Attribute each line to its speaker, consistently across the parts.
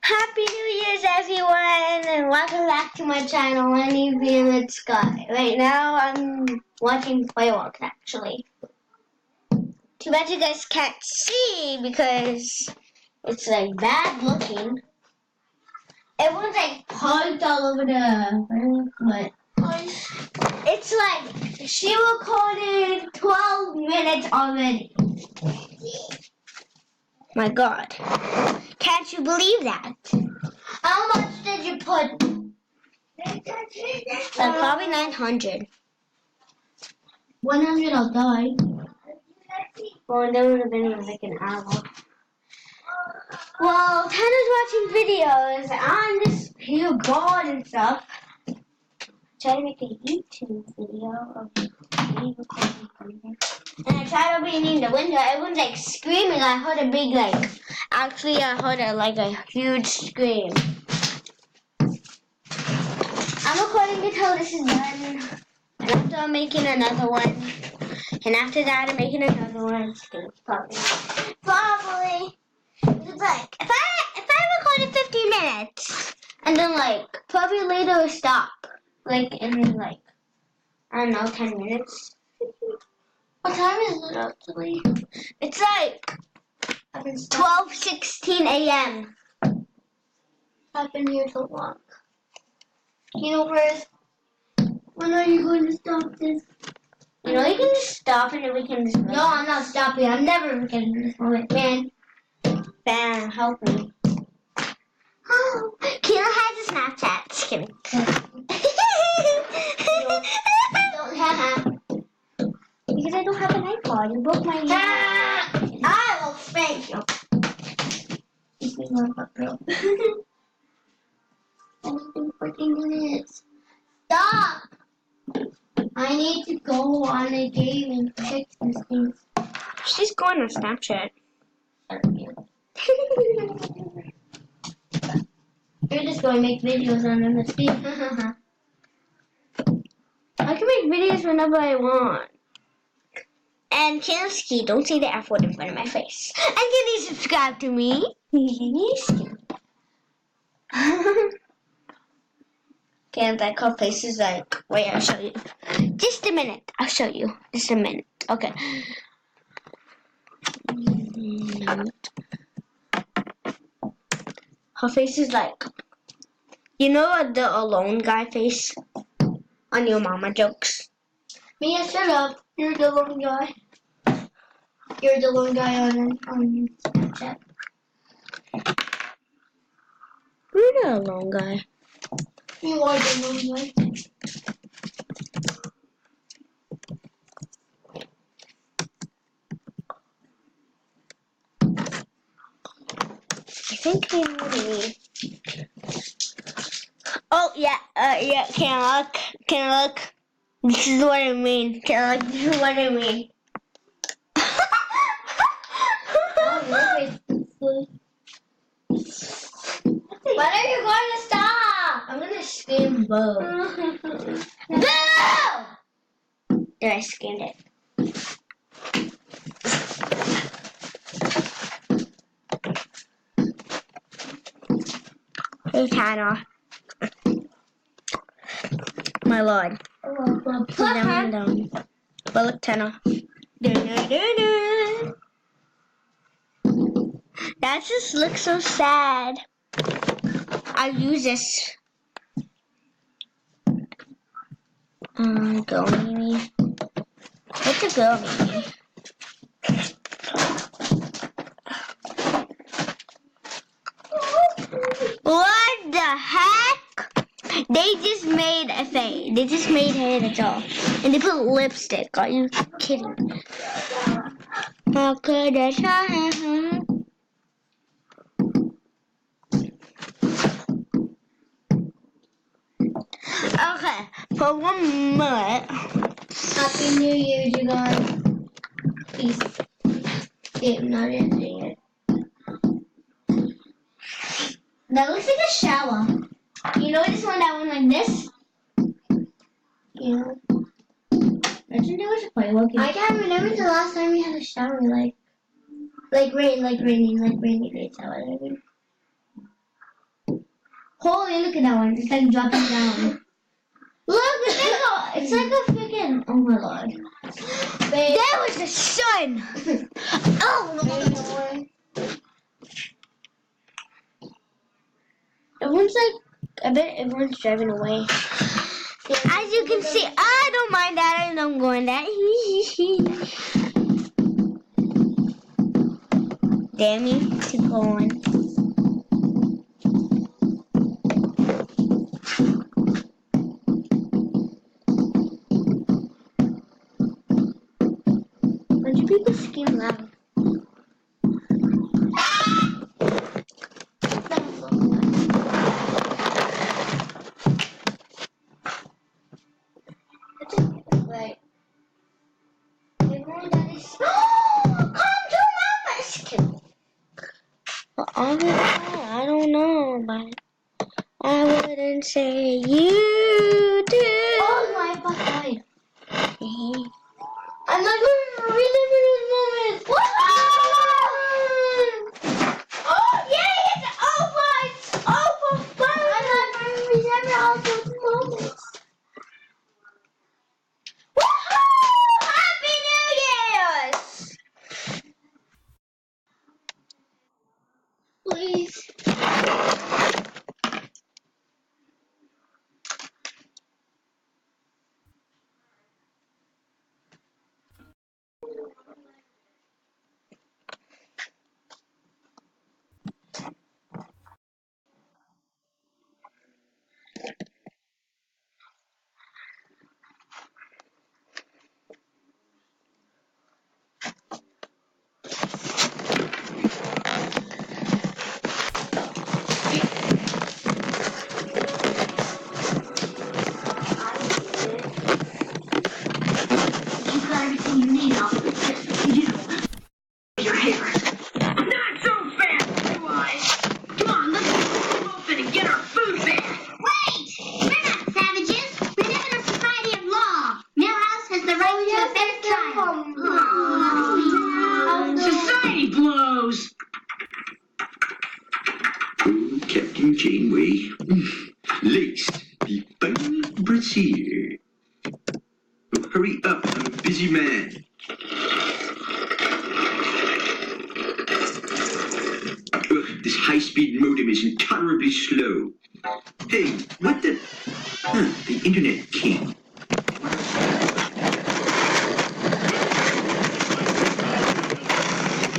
Speaker 1: Happy New Year's, everyone, and welcome back to my channel. My name is Sky. Right now, I'm watching fireworks, actually. Too bad you guys can't see because it's like bad looking. Everyone's like parked all over the fireworks, but it's like she recorded 12 minutes already. My God, can't you believe that? How much did you put? Probably 900. 100 I'll die. Well, that would have been like an hour. Well, Tanner's watching videos on this here board and stuff. Try to make a YouTube video of me recording something. And I tried opening the window. Everyone's like screaming. I heard a big actually I heard a huge scream. I'm recording until this is done. And after I'm making another one. And after that I'm making another one. Probably. It's like if I recorded 15 minutes and then probably later stop. In I don't know, 10 minutes. What time is it actually? It's 12:16 a.m. I've been here so long. You know, when are you going to stop this? You know, you can just stop and then we can just... No, I'm not stopping. I'm never getting to this moment. Man, help me. Oh, Kayla has a Snapchat. Just kidding. I don't have... Because I don't have an iPod. You broke my hand. I will spank you. It's me, girl. It's been 14 minutes. Stop! I need to go on a game and fix these things. She's going on Snapchat. You're just going to make videos on MSP. I can make videos whenever I want. And Kinski, don't say the F word in front of my face. And can you subscribe to me? Can't like her face is wait, I'll show you. Just a minute. I'll show you. Just a minute. Okay. Her face is you know the alone guy face on your mama jokes? Mia, shut up. You're the lone guy. You're the lone guy on Snapchat. You're the lone guy. You are the lone guy. I think I know what I mean. Oh, yeah, can I look? This is what I mean. This is what I mean. When are you going to stop? I'm going to scream boo. Boo! There, I screamed it. Hey, Tanner. My lord. Down. Well, look, Tanner. That just looks so sad. I'll use this. Girl Mimi. What's a girl Mimi? What the heck? They just made a face. They just made hair, that's all. And they put lipstick. Are you kidding? How could I try? Okay, for 1 minute. Happy New Year, you guys. Peace. Yeah, I'm not answering it. That looks like a shower. You know this one, that one like this? Yeah. Imagine there was a firework. I can't remember the last time we had a shower, rainy days, how I mean. Holy, look at that one. It's like dropping down. Look, it's like a freaking. Oh my lord. There was the sun. Oh. Everyone's like, I bet everyone's driving away. As you can see, I don't mind that. I don't go in that. Damn you to go on. Why do people scream loud? Right. Everyone that is come to my rescue. Well, I don't know, but I wouldn't say you do. Oh my god. I'm not going to relive those moments. What? Oh yay! It's over! It's over! I'm not going to relive all those moments. Woohoo! Happy New Year's! Please.
Speaker 2: Captain Janeway. Lace, the funny brassiere. Oh, hurry up, I'm a busy man. Ugh, this high-speed modem is intolerably slow. Hey, what the... Huh, the internet king.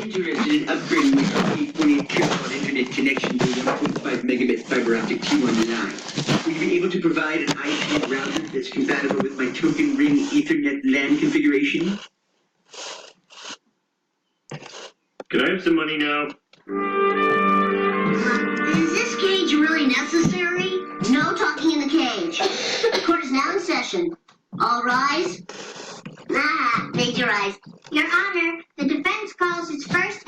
Speaker 2: Interested in upgrading my 28 kilowatt internet connection to 1.5 megabit fiber optic T1 line. Will you be able to provide an IP router that's compatible with my token ring Ethernet LAN configuration?
Speaker 3: Can I have some money now?
Speaker 4: Is this cage really necessary? No talking in the cage. The court is now in session. All rise. Raise your eyes. Your Honor, the defense calls its first